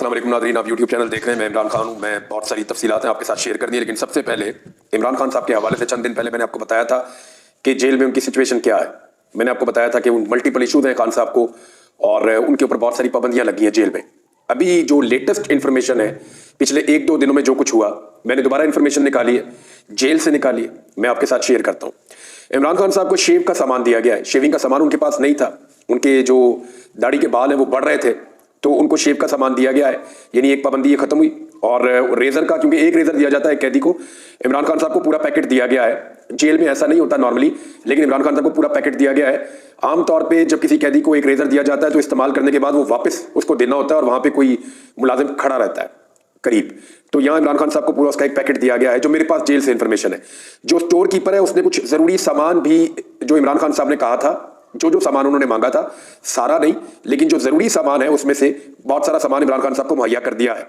अस्सलाम वालेकुम नाज़रीन, आप यूट्यूब चैनल देख रहे हैं। मैं इमरान खान हूँ। मैं बहुत सारी तफसीलात हैं आपके साथ शेयर करनी है, लेकिन सबसे पहले इमरान खान साहब के हवाले से चंद दिन पहले मैंने आपको बताया था कि जेल में उनकी सिचुएशन क्या है। मैंने आपको बताया था कि उन मल्टीपल इशूज़ हैं खान साहब को और उनके ऊपर बहुत सारी पाबंदियाँ लगी हैं जेल में। अभी जो लेटेस्ट इन्फॉर्मेशन है, पिछले 1-2 दिनों में जो कुछ हुआ, मैंने दोबारा इन्फॉर्मेशन निकाली है, जेल से निकाली है, मैं आपके साथ शेयर करता हूँ। इमरान खान साहब को शेव का सामान दिया गया है। शेविंग का सामान उनके पास नहीं था। उनके जो दाढ़ी के बाल हैं वो बढ़ रहे थे, तो उनको शेव का सामान दिया गया है, यानी एक पाबंदी ये खत्म हुई। और रेजर का, क्योंकि एक रेजर दिया जाता है कैदी को, इमरान खान साहब को पूरा पैकेट दिया गया है। जेल में ऐसा नहीं होता नॉर्मली, लेकिन इमरान खान साहब को पूरा पैकेट दिया गया है। आमतौर पे जब किसी कैदी को एक रेजर दिया जाता है तो इस्तेमाल करने के बाद वो वापस उसको देना होता है और वहां पे कोई मुलाजिम खड़ा रहता है करीब। तो यहाँ इमरान खान साहब को पूरा उसका एक पैकेट दिया गया है, जो मेरे पास जेल से इन्फॉर्मेशन है। जो स्टोर कीपर है उसने कुछ जरूरी सामान भी, जो इमरान खान साहब ने कहा था, जो सामान उन्होंने मांगा था, सारा नहीं, लेकिन जो जरूरी सामान है उसमें से बहुत सारा सामान इमरान खान साहब को मुहैया कर दिया है।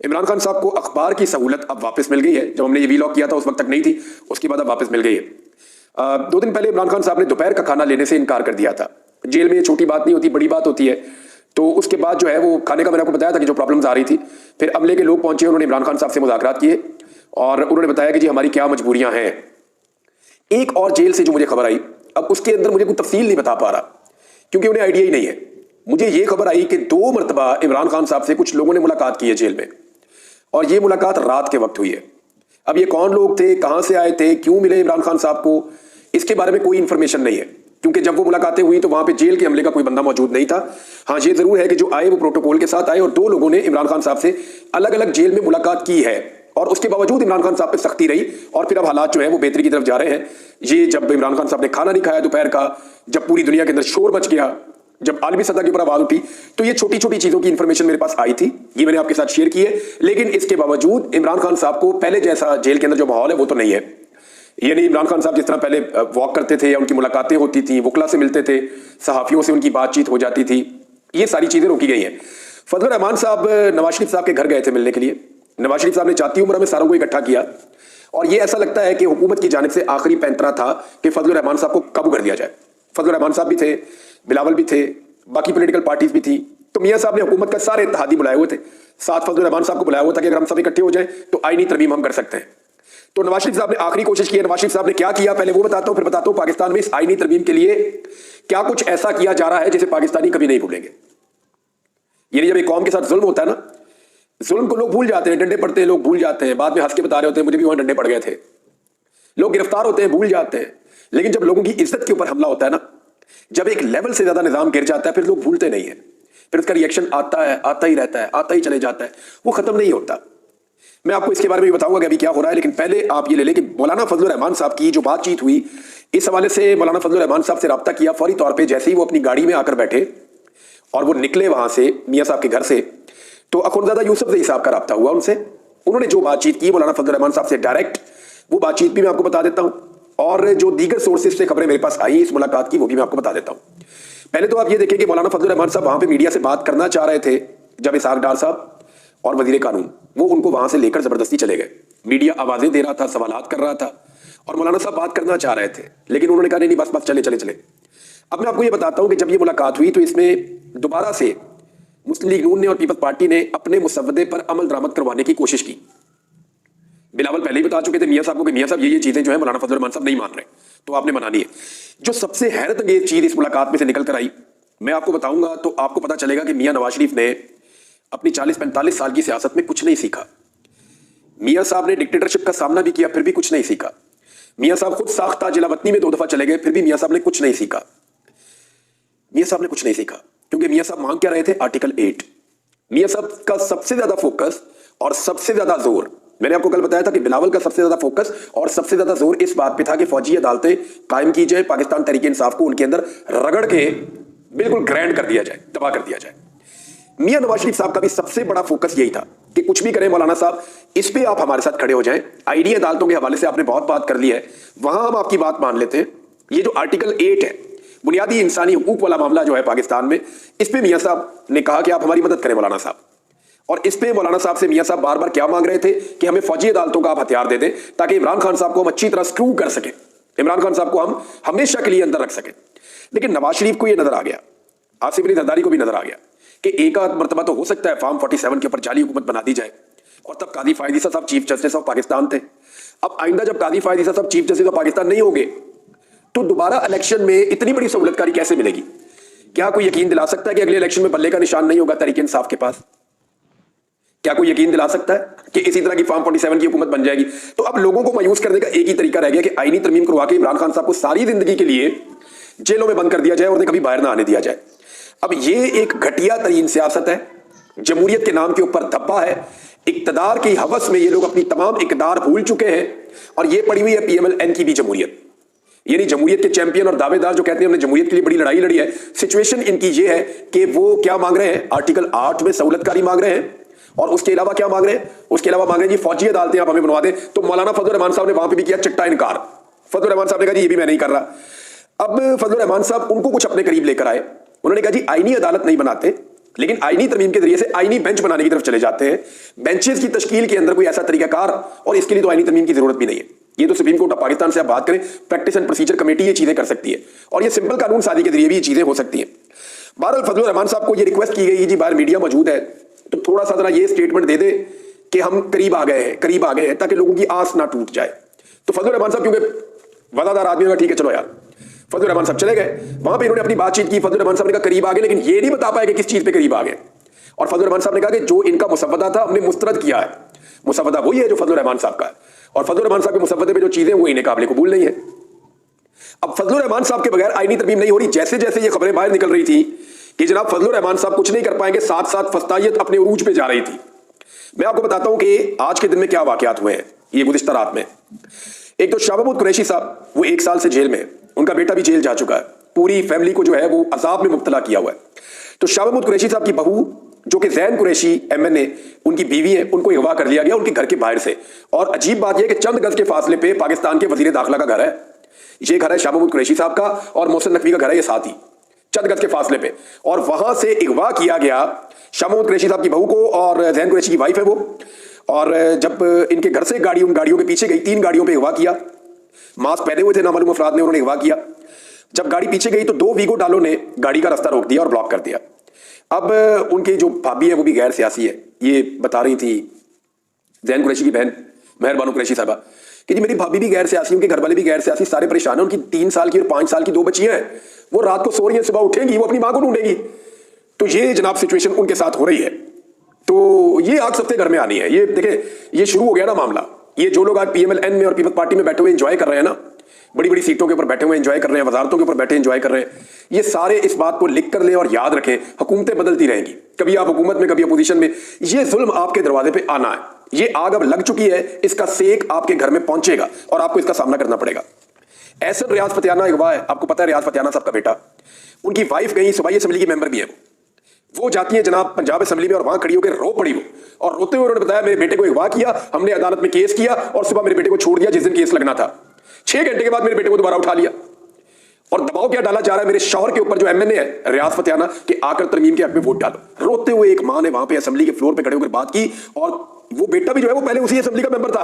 इमरान खान साहब को अखबार की सहूलत अब वापस मिल गई है। जब हमने ये वीलॉग किया था उस वक्त तक नहीं थी, उसके बाद अब वापस मिल गई है। 2 दिन पहले इमरान खान साहब ने दोपहर का खाना लेने से इनकार कर दिया था। जेल में ये छोटी बात नहीं होती, बड़ी बात होती है। तो उसके बाद जो है वो खाने का, मैंने आपको बताया था कि जो प्रॉब्लम्स आ रही थी, फिर अमले के लोग पहुंचे, उन्होंने इमरान खान साहब से मुज़ाकरात किए और उन्होंने बताया कि जी हमारी क्या मजबूरियां हैं। एक और जेल से जो मुझे खबर आई, अब उसके अंदर मुझे कोई तफसील नहीं बता पा रहा क्योंकि उन्हें आइडिया ही नहीं है। मुझे ये खबर आई कि 2 मरतबा इमरान खान साहब से कुछ लोगों ने मुलाकात की है जेल में, और ये मुलाकात रात के वक्त हुई है। अब ये कौन लोग थे, कहां से आए थे, क्यों मिले इमरान खान साहब को, इसके बारे में कोई इंफॉर्मेशन नहीं है, क्योंकि जब वो मुलाकातें हुई तो वहां पे जेल के अमले का कोई बंदा मौजूद नहीं था। हाँ, ये जरूर है कि जो आए वो प्रोटोकॉल के साथ आए और 2 लोगों ने इमरान खान साहब से अलग अलग जेल में मुलाकात की है, और उसके बावजूद इमरान खान साहब पे सख्ती रही और फिर अब हालात जो है वो बेहतरी की तरफ जा रहे हैं। ये जब इमरान खान साहब ने खाना नहीं खाया दोपहर का, जब पूरी दुनिया के अंदर शोर मच गया, जब आलमी सतह के ऊपर आवाज उठी, तो ये छोटी छोटी चीजों की इंफॉर्मेशन मेरे पास आई थी, ये मैंने आपके साथ शेयर की है। लेकिन इसके बावजूद इमरान खान साहब को पहले जैसा जेल के अंदर जो माहौल है वो तो नहीं है। यानी इमरान खान साहब जिस तरह पहले वॉक करते थे या उनकी मुलाकातें होती थी, वकला से मिलते थे, सहाफियों से उनकी बातचीत हो जाती थी, ये सारी चीजें रोकी गई हैं। फजलुर रहमान साहब नवाज शरीफ साहब के घर गए थे मिलने के लिए। नवाज शरीफ साहब ने जाती उम्र में सारों को इकट्ठा किया, और ये ऐसा लगता है कि हुकूमत की जानिब से आखिरी पैंतरा था कि फजलुर रहमान साहब को काबू कर दिया जाए। फजलुर रहमान साहब भी थे, बिलावल भी थे, बाकी पॉलिटिकल पार्टीज भी थी। तो मियां साहब ने हुकूमत का सारे इत्तेहादी बुलाए हुए थे, साथ फजलुर रहमान साहब को बुलाया हुआ था कि अगर हम सब इकट्ठे हो जाए तो आईनी तरमीम हम कर सकते हैं। तो नवाज शरीफ साहब ने आखिरी कोशिश की है। नवाज शरीफ साहब ने क्या किया पहले वो बताता हूं, फिर बताता हूं पाकिस्तान में इस आईनी तरमीम के लिए क्या कुछ ऐसा किया जा रहा है जिसे पाकिस्तानी कभी नहीं भूलेंगे। यानी जब एक कौम के साथ जुल्म होता है ना, जुल्म को लोग भूल जाते हैं, डंडे पड़ते हैं लोग भूल जाते हैं, बाद में हंस के बता रहे होते हैं मुझे भी वहां डंडे पड़ गए थे। लोग गिरफ्तार होते हैं, भूल जाते हैं। लेकिन जब लोगों की इज्जत के ऊपर हमला होता है ना, जब एक लेवल से ज्यादा निजाम गिर जाता है, फिर लोग भूलते नहीं है, फिर उसका रिएक्शन आता है, आता ही रहता है, आता ही चले जाता है, वो खत्म नहीं होता। मैं आपको इसके बारे में भी बताऊंगा कि अभी क्या हो रहा है, लेकिन पहले आप ये ले लें कि मौलाना फजलुर रहमान साहब की जो बातचीत हुई, इस हवाले से मौलाना फजलुर रहमान साहब से रब्ता किया फौरी तौर पर। जैसे ही वो अपनी गाड़ी में आकर बैठे और वो निकले वहां से मियां साहब के घर से, तो अखुनज़ादा यूसुफ साहब का रब्ता हुआ उनसे। उन्होंने जो बातचीत की मौलाना फजलुर रहमान साहब से डायरेक्ट, वो बातचीत भी मैं आपको बता देता हूं, और जो दीगर सोर्सेज से खबरें मेरे पास आई इस मुलाकात की, वो भी मैं आपको बता देता हूं। पहले तो आप ये देखें कि मौलाना फजलुर रहमान साहब वहां पे मीडिया से बात करना चाह रहे थे, जब इसहाक डार साहब और वजीर कानून वो उनको वहां से लेकर जबरदस्ती चले गए। मीडिया आवाजें दे रहा था, सवालात कर रहा था, और मौलाना साहब बात करना चाह रहे थे, लेकिन उन्होंने कहा नहीं बस बस चले चले चले। अब मैं आपको ये बताता हूं कि जब ये मुलाकात हुई तो इसमें दोबारा से मुस्लिम लीग नून ने और पीपल्स पार्टी ने अपने मुसव्वदे पर अमल दरामद करवाने की कोशिश की। बिलावल पहले ही बता चुके थे मियां साहब को कि मियां साहब ये चीजें जो है मौलाना फजलुर रहमान साहब नहीं मान रहे, तो आपने मनानी है। जो सबसे हैरत अंगेज चीज इस मुलाकात में से निकल कर आई, मैं आपको बताऊंगा तो आपको पता चलेगा कि मियां नवाज शरीफ ने अपनी 40-45 साल की सियासत में कुछ नहीं सीखा। मियां साहब ने डिक्टेटरशिप का सामना भी किया, फिर भी कुछ नहीं सीखा। मियां साहब खुद साख्ता जिला वतनी में 2 दफा चले गए, फिर भी मियां साहब ने कुछ नहीं सीखा। मियां साहब ने कुछ नहीं सीखा, क्योंकि मियां साहब मांग क्या रहे थे? आर्टिकल 8। मियां साहब का सबसे ज्यादा फोकस और सबसे ज्यादा जोर, मैंने आपको कल बताया था कि बिलावल का सबसे ज्यादा फोकस और सबसे ज्यादा जोर इस बात पे था कि फौजी अदालतें कायम की जाए, पाकिस्तान तहरीक इंसाफ को उनके अंदर रगड़ के बिल्कुल ग्रैंड कर दिया जाए, तबाह कर दिया जाए। मियां नवाज शरीफ साहब का भी सबसे बड़ा फोकस यही था कि कुछ भी करें मौलाना साहब, इस पे आप हमारे साथ खड़े हो जाएं। आईडी अदालतों के हवाले से आपने बहुत बात कर ली है, वहां हम आपकी बात मान लेते हैं। ये जो आर्टिकल 8 है, बुनियादी इंसानी हुकूक वाला मामला जो है पाकिस्तान में, इस पे मियां साहब ने कहा कि आप हमारी मदद करें मौलाना साहब। और इस पे मौलाना साहब से मियां साहब बार बार क्या मांग रहे थे कि हमें फौजी अदालतों का आप हथियार दे दें, ताकि इमरान खान साहब को हम अच्छी तरह स्क्रू कर सकें, इमरान खान साहब को हम हमेशा के लिए अंदर रख सकें। लेकिन नवाज शरीफ को यह नजर आ गया, आसिफ अली जरदारी को भी नजर आ गया कि एक आध मरतबा तो हो सकता है फॉर्म 47 के ऊपर जाली हुकूमत बना दी जाए, और तब काजी फायद ईसा साहब चीफ जस्टिस ऑफ पाकिस्तान थे। अब आइंदा जब काजी फायद ईसा साहब चीफ जस्टिस ऑफ पाकिस्तान नहीं होंगे तो दोबारा इलेक्शन में इतनी बड़ी सहूलतकारी कैसे मिलेगी? क्या कोई यकीन दिला सकता है कि अगले इलेक्शन में बल्ले का निशान नहीं होगा तहरीक इंसाफ के पास? क्या कोई यकीन दिला सकता है कि इसी तरह की फॉर्म 47 की हुकूमत बन जाएगी? तो अब लोगों को मायूस करने का एक ही तरीका रह गया कि आईनी तरमीम करवा के इमरान खान साहब को सारी जिंदगी के लिए जेलों में बंद कर दिया जाए और उन्हें कभी बाहर ना आने दिया जाए। अब ये एक घटिया तरीन सियासत है, जमहूरियत के नाम के ऊपर धब्बा है, इक्तदार की हवस में ये लोग अपनी तमाम इकदार भूल चुके हैं, और ये पड़ी हुई है PMLN की भी जमहूरियत, यानी जमहूरियत के चैंपियन और दावेदार जो कहते हैं हमने जमहूरियत के लिए बड़ी लड़ाई लड़ी है। सिचुएशन इनकी ये है कि वो क्या मांग रहे हैं, आर्टिकल 8 में सहूलतकारी मांग रहे हैं, और उसके अलावा क्या मांग रहे हैं? उसके अलावा मांग रहे हैं जी फौजी अदालतें आप हमें बनवा दें। तो मौलाना फजल रहमान साहब ने वहां पे भी किया चिट्टा इनकार। फजल रहमान साहब ने कहा जी ये भी मैं नहीं कर रहा। अब फजल रहमान साहब उनको कुछ अपने करीब लेकर आए, उन्होंने कहा जी आईनी अदालत नहीं बनाते, लेकिन आईनी तरमीम के जरिए से आईनी बेंच बनाने की तरफ चले जाते हैं। बेंचेस की तश्कील के अंदर कोई ऐसा तरीकाकार, और इसके लिए तो आईनी तरमीम की जरूरत भी नहीं है। ये तो सुप्रीम कोर्ट ऑफ पाकिस्तान से आप बात करें, प्रैक्टिस एंड प्रोसीजर कमेटी ये चीजें कर सकती है, और ये सिंपल कानून साजी के जरिए भी ये चीजें हो सकती हैं। बहरहाल फजल रहमान साहब को ये रिक्वेस्ट की गई जी, बाहर मीडिया मौजूद है तो थोड़ा सा जरा ये स्टेटमेंट दे दे कि हम करीब आ गए हैं, ताकि लोगों की आस ना टूट जाए। तो फजल रहमान साहब क्योंकि वफादार आदमी होगा, ठीक है चलो यार, फजल रहमान साहब चले गए। वहां पे इन्होंने अपनी बातचीत की, फजल रहमान साहब ने कहा करीब आ गए, लेकिन ये नहीं बता पाए कि किस चीज पे करीब आ गए। और फजल रहमान साहब ने कहा कि जो इनका मुसव्वदा था हमने मुस्तरद किया है, मुसव्वदा वही है जो फजल रहमान साहब का है, और फजल रहमान साहब के मुसव्वदे पे जो चीजें वो इन्हें काबिल कबूल नहीं है। अब फजल रहमान साहब के बगैर आईनी तरमीम नहीं हो रही। जैसे जैसे ये खबरें बाहर निकल रही थी कि जनाब फजल रहमान साहब कुछ नहीं कर पाएंगे, साथ साथ फस्तायत अपने उरूज पे जा रही थी। मैं आपको बताता हूं कि आज के दिन में क्या वाकयात हुए हैं ये गुज़िश्ता रात में। एक तो शाह महमूद कुरैशी साहब, वो 1 साल से जेल में, उनका बेटा भी जेल जा चुका है, पूरी फैमिली को जो है वो अजाब में मुब्तला किया हुआ है। तो शाह महमूद कुरैशी साहब की बहू जो कि जैन कुरैशी MNA उनकी बीवी है, उनको अगवा कर लिया गया उनके घर के बाहर से। और अजीब बात यह कि चंद गज के फासले पे पाकिस्तान के वजीर दाखिला का घर है। ये घर है शाह महमूद कुरैशी साहब का, और मोहसिन नकवी का घर है ये साथ ही, चंद गज के फासले पे। और वहां से अगवा किया गया शाह महमूद कुरैशी साहब की बहू को, और जैन कुरैशी की वाइफ है वो। और जब इनके घर से गाड़ियों के पीछे गई, 3 गाड़ियों पे अगवा किया, मास्क पहने हुए थे नामालूम अफराद ने, उन्होंने अगवा किया। जब गाड़ी पीछे गई तो 2 वीगो डालों ने गाड़ी का रास्ता रोक दिया और ब्लॉक कर दिया। अब उनकी जो भाभी है वो भी गैर सियासी है, ये बता रही थी जैन कुरैशी की बहन मेहरबानो कुरैशी साहबा कि जी मेरी भाभी भी गैर सियासी, उनके घर वाले भी गैर सियासी, सारे परेशान हैं। उनकी 3 साल की और 5 साल की 2 बच्चियां हैं, वो रात को सो रही हैं, सुबह उठेंगी वो अपनी मां को ढूंढेंगी। तो ये जनाब सिचुएशन उनके साथ हो रही है। तो ये आग सबके घर में आनी है। ये देखें, ये शुरू हो गया ना मामला। ये जो लोग आज PMLN में और पीपल्स पार्टी में बैठे हुए एंजॉय कर रहे हैं ना, बड़ी बड़ी सीटों के ऊपर बैठे हुए एंजॉय कर रहे हैं, वजारतों के ऊपर बैठे एंजॉय कर रहे हैं, ये सारे इस बात को लिख कर लें और याद रखें, हुकूमतें बदलती रहेंगी, कभी आप हुकूमत में कभी अपोजिशन में, ये जुल्म आपके दरवाजे पे आना है। ये आग अब लग चुकी है, इसका सेक आपके घर में पहुंचेगा और आपको इसका सामना करना पड़ेगा। एहसन रियाज फतियाना अगवा है, आपको पता है रियाज फतियाना साहब का बेटा, उनकी वाइफ गई, सूबाई असेंबली की मेंबर भी है वो जाती है जनाब पंजाब असेंबली में, और वहां खड़ी होकर रो पड़ी वो, और रोते हुए उन्होंने बताया मेरे बेटे को अगवा किया, हमने अदालत में केस किया और सुबह मेरे बेटे को छोड़ दिया जिस दिन केस लगना था। 6 घंटे के बाद मेरे बेटे को दोबारा उठा लिया। और दबाव क्या डाला जा रहा है मेरे शौहर के ऊपर जो MNA है रियाज फतियाना कि आकर तरमीम के हक में वोट डालो। रोते हुए एक मां ने वहां पे असेंबली के फ्लोर पे खड़े होकर बात की, और वो बेटा भी जो है वो पहले उसी असेंबली का मेंबर था,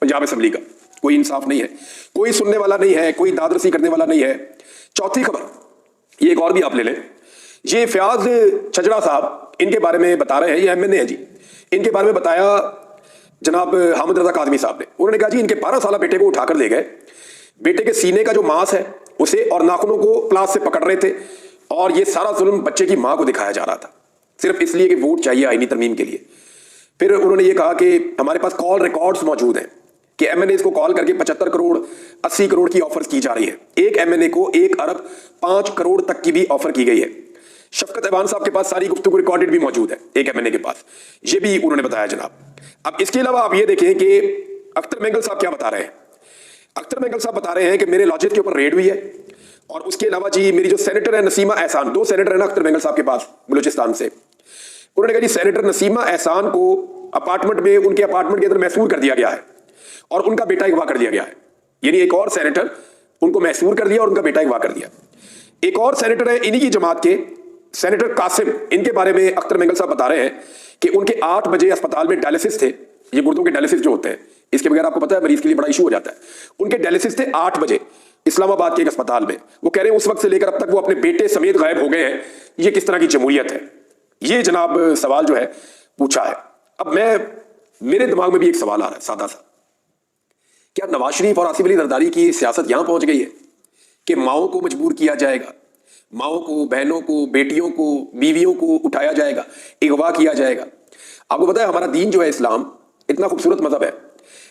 पंजाब असेंबली का। कोई इंसाफ नहीं है, कोई सुनने वाला नहीं है, कोई दादरसी करने वाला नहीं है। चौथी खबर, ये एक और भी आप ले लें, ये फयाज छजड़ा साहब, इनके बारे में बता रहे हैं, ये MNA है जी, इनके बारे में बताया जनाब हामिद रजा काज़मी साहब ने। उन्होंने कहा जी इनके 12 साल बेटे को उठाकर ले गए, बेटे के सीने का जो मांस है उसे और नाखूनों को प्लास से पकड़ रहे थे, और ये सारा जुल्म बच्चे की मां को दिखाया जा रहा था, सिर्फ इसलिए कि वोट चाहिए आईनी तरमीम के लिए। फिर उन्होंने ये कहा कि हमारे पास कॉल रिकॉर्ड्स मौजूद हैं कि MNAs को कॉल करके 75 करोड़ 80 करोड़ की ऑफर्स की जा रही है। एक MNA को 1 अरब 5 करोड़ तक की भी ऑफर की गई है। शफकत ऐवान साहब के पास सारी गुफ्तगू रिकॉर्डेड भी मौजूद है एक MNA के पास, ये भी उन्होंने बताया जनाब। अब इसके अलावा आप ये देखें कि अख्तर मेंगल साहब क्या बता रहे हैं। अख्तर मेंगल साहब बता रहे हैं कि मेरे लॉजिक के ऊपर रेड हुई है, और उसके अलावा जी मेरी जो सेनेटर है नसीमा एहसान, 2 सेनेटर है ना अख्तर मेंगल साहब के पास बलूचिस्तान से, उन्होंने कहा जी सेनेटर नसीमा एहसान को अपार्टमेंट में, उनके अपार्टमेंट के अंदर महसूर कर दिया गया है और उनका बेटा अगवा कर दिया गया है। यानी एक और सेनेटर उनको महसूर कर दिया और उनका बेटा अगवा कर दिया। एक और सेनेटर है इन्हीं की जमात के सेनेटर कासिम, इनके बारे में अख्तर मेंगल साहब बता रहे हैं कि उनके 8 बजे अस्पताल में डायलिसिस थे। ये गुर्दों के डायलिसिस जो होते हैं, इसके बगैर आपको पता है मरीज के लिए बड़ा इशू हो जाता है। उनके डायलिसिस थे 8 बजे इस्लामाबाद के एक अस्पताल में। वो कह रहे हैं उस वक्त से लेकर अब तक वो अपने बेटे समेत गायब हो गए हैं। ये किस तरह की जमहूरियत है? ये जनाब सवाल जो है पूछा है। अब मेरे दिमाग में भी एक सवाल आ रहा है सादा सा, क्या नवाज शरीफ और आसिफ अली जरदारी की सियासत यहां पहुंच गई है कि माओ को मजबूर किया जाएगा, माओ को, बहनों को, बेटियों को, बीवियों को उठाया जाएगा, अगवा किया जाएगा? आपको पता है हमारा दीन जो है इस्लाम इतना खूबसूरत मजहब है,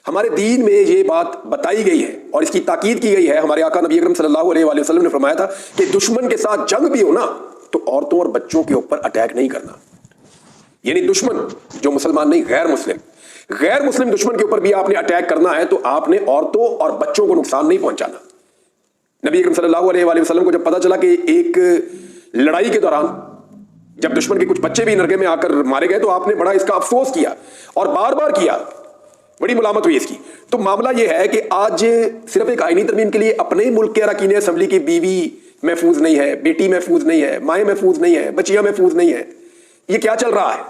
हमारे दीन में ये बात बताई गई है और इसकी ताकीद की गई है। हमारे आका नबी अकरम सल्लल्लाहु अलैहि वसल्लम ने फरमाया था कि दुश्मन के साथ जंग भी हो ना तो औरतों और बच्चों के ऊपर अटैक नहीं करना। यानी दुश्मन जो मुसलमान नहीं, गैर मुस्लिम दुश्मन के ऊपर भी आपने अटैक करना है तो आपने औरतों और बच्चों को नुकसान नहीं पहुंचाना। नबी अकरम सल्लल्लाहु अलैहि वसल्लम को जब पता चला कि एक लड़ाई के दौरान जब दुश्मन के कुछ बच्चे भी नरगे में आकर मारे गए तो आपने बड़ा इसका अफसोस किया और बार बार किया, बड़ी मुलामत हुई इसकी। तो मामला यह है कि आज सिर्फ एक आईनी तरमीम के लिए अपने ही मुल्क के अरकान असम्बली की बीवी महफूज नहीं है, बेटी महफूज नहीं है, माएँ महफूज नहीं है, बच्चियां महफूज नहीं है। ये क्या चल रहा है?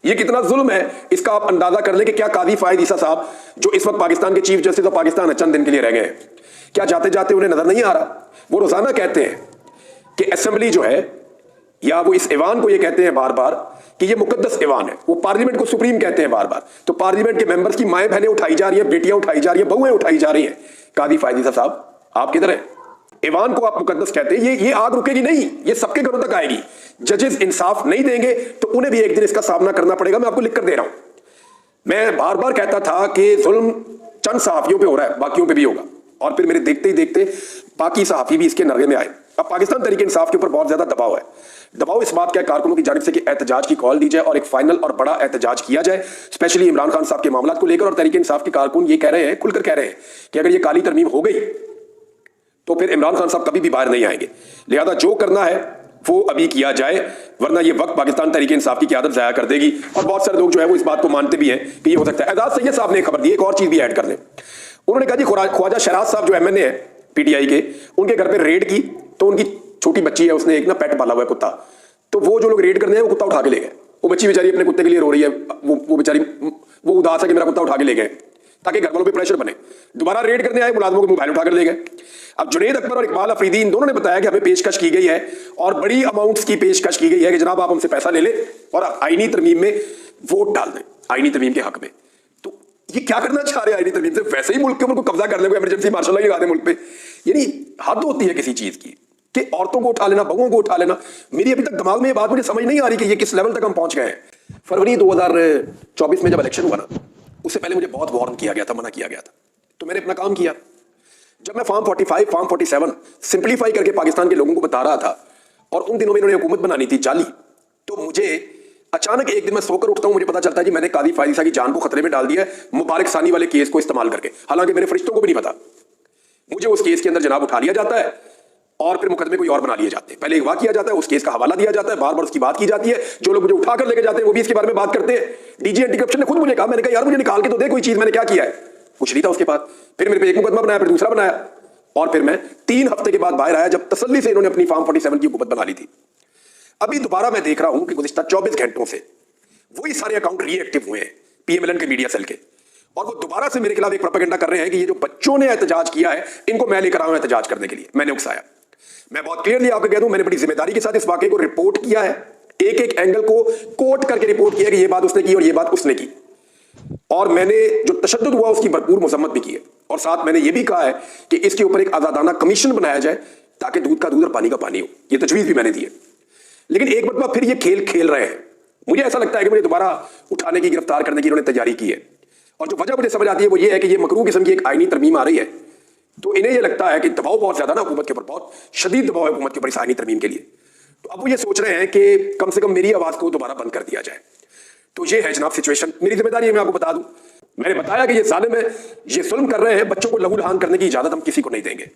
ये कितना जुल्म है, इसका आप अंदाजा कर लें कि क्या काजी फायद ईसा साहब जो इस वक्त पाकिस्तान के चीफ जस्टिस ऑफ पाकिस्तान है, चंद दिन के लिए रह गए हैं, क्या जाते जाते उन्हें नजर नहीं आ रहा? वो रोजाना कहते हैं कि असेंबली जो है, या वो इस ऐवान को ये कहते हैं बार बार कि ये मुकद्दस ऐवान है, वो पार्लियामेंट को सुप्रीम कहते हैं बार बार। तो पार्लियामेंट के मेंबर्स की माएं बहनें उठाई जा रही है, बेटियां उठाई जा रही है, बहुएं उठाई जा रही हैं। काजी फायद ईसा साहब आप किधर हैं? ऐवान को आप मुकद्दस कहते हैं, ये आग रुकेगी नहीं, ये सबके घरों तक आएगी। जजेस इंसाफ नहीं देंगे तो उन्हें भी एक दिन इसका सामना करना पड़ेगा। मैं आपको लिख कर दे रहा हूं, मैं बार बार कहता था कि जुल्म चंद सहाफियों पे हो रहा है, बाकियों पे भी होगा। और फिर मेरे देखते ही देखते बाकी सहाफी भी इसके नरगे में आए। अब पाकिस्तान तहरीक इंसाफ के ऊपर बहुत ज्यादा दबाव है। दबाव इस बात का कारकुनों की जानिब से कि एहतजाज की कॉल दी जाए और एक फाइनल और बड़ा एहतजाज किया जाए, स्पेशली इमरान खान साहब के मामला को लेकर। और तहरीक इंसाफ के कारकुन ये कह रहे हैं, खुलकर कह रहे हैं कि अगर ये काली तरमीम हो गई तो फिर इमरान खान साहब कभी भी बाहर नहीं आएंगे। लिहाजा जो करना है वो अभी किया जाए, वरना ये वक्त पाकिस्तान तहरीक इंसाफ की क़यादत ज़ाया कर देगी। और बहुत सारे लोग जो है वो इस बात को मानते भी हैं कि ये हो सकता है। एजाज सैयद साहब ने खबर दी, एक और चीज भी ऐड कर दें। उन्होंने कहा जी ख्वाजा शराज साहब जो MNA है PTI के, उनके घर पर रेड की तो उनकी छोटी बच्ची है, उसने एक ना पेट पाला हुआ है कुत्ता, तो वो जो लोग रेड करने हैं वो कुत्ता उठा के ले गए। वो बच्ची बेचारी अपने कुत्ते के लिए रो रही है, वो बेचारी वो उदास है कि मेरा कुत्ता उठा के ले गए, ताकि घर वालों पे प्रेशर बने। दोबारा रेड करने आए, मुलाजमों के मोबाइल उठाकर ले गए। अब जुनैद अकबर और इकबाल अफरीदी इन दोनों ने बताया कि हमें पेशकश की गई है और बड़ी अमाउंट्स की पेशकश की गई है कि जनाब आप हमसे पैसा ले लें और आईनी तरमीम में वोट डाल दें, आईनी तरमीम के हक में। तो ये क्या करना चाह रहे हैं आईनी तरमीम से? वैसे ही मुल्क के ऊपर को कब्जा कर ले, इमरजेंसी मार्शल लगा दे मुल्क पे। यानी हद होती है किसी चीज की कि औरतों को उठा लेना, बहुओं को उठा लेना। मेरी अभी तक दिमाग में ये बात मुझे समझ नहीं आ रही कि ये किस लेवल तक हम पहुंच गए हैं। फरवरी 2024 में जब इलेक्शन हुआ ना, उससे पहले मुझे बहुत वार्न किया गया था, मना किया गया था, तो मैंने अपना काम किया। जब मैं फॉर्म 45, फॉर्म 47 सिंप्लीफाई करके पाकिस्तान के लोगों को बता रहा था और उन दिनों में इन्होंने हुकूमत बनानी थी जाली, तो मुझे अचानक एक दिन मैं सोकर उठता हूं, मुझे पता चलता है जी मैंने काजी फायद ईसा की जान को खतरे में डाल दिया है मुबारक सानी वाले केस को इस्तेमाल करके। हालांकि मेरे फरिश्तों को भी नहीं पता। मुझे उस केस के अंदर जनाब उठा लिया जाता है और फिर मुकदमे कोई और बना लिए जाते हैं। पहले अगवा किया जाता है, उस केस का हवाला दिया जाता है, बार बार उसकी बात की जाती है। जो लोग मुझे उठाकर लेके जाते हैं वो भी इसके बारे में बात करते हैं। डीजी एंटी करप्शन ने खुद मुझे कहा, मैंने कहा यार मुझे निकाल के तो दे कोई चीज, मैंने क्या किया है? कुछ नहीं था उसके बाद। फिर मेरे पे एक मुकदमा बनाया, फिर दूसरा बनाया और फिर मैं 3 हफ्ते के बाद बाहर आया जब तसल्ली से इन्होंने अपनी फॉर्म 47 की हुकूमत बना ली थी। अभी दोबारा मैं देख रहा हूं कि गुज़िश्ता 24 घंटों से वही सारे अकाउंट रीएक्टिव हुए हैं PMLN के मीडिया सेल के, और वो दोबारा से मेरे खिलाफ एक प्रोपेगेंडा कर रहे हैं कि ये जो बच्चों ने एहतजाज किया है इनको मैं लेकर आऊं एहतजाज करने के लिए, मैंने उकसाया। मैं बहुत क्लियरली आपको कह दूं, मैंने बड़ी जिम्मेदारी के साथ इस वाकये को रिपोर्ट किया है, एक एक एंगल को कोट करके रिपोर्ट किया कि ये बात उसने की और ये बात उसने की, और मैंने जो तशद्दुद हुआ उसकी भरपूर मजम्मत भी की है। और साथ मैंने ये भी कहा है कि इसके ऊपर एक आजादाना कमीशन बनाया जाए ताकि दूध का दूध और पानी का पानी हो। ये तजवीज भी मैंने दी है। लेकिन एक मरतबा फिर ये खेल खेल रहे हैं। मुझे ऐसा लगता है कि मुझे दोबारा उठाने की, गिरफ्तार करने की इन्होंने तैयारी की है। और जो वजह मुझे समझ आती है वो ये है कि ये मकरूह किस्म की एक आईनी तरमीम आ रही है, तो इन्हें ये लगता है कि दबाव बहुत ज्यादा ना हुकूमत के ऊपर, बहुत शदीद दबाव है हुकूमत के ऊपर इस आईनी तरमीम के लिए। तो अब वो ये सोच रहे हैं कि कम से कम मेरी आवाज को दोबारा बंद कर दिया जाए। तो ये है जनाब सिचुएशन। मेरी जिम्मेदारी है, मैं आपको बता दूं, मैंने बताया कि ये जालिम है, ये जुल्म कर रहे हैं, बच्चों को लहू लहान करने की इजाजत हम किसी को नहीं देंगे।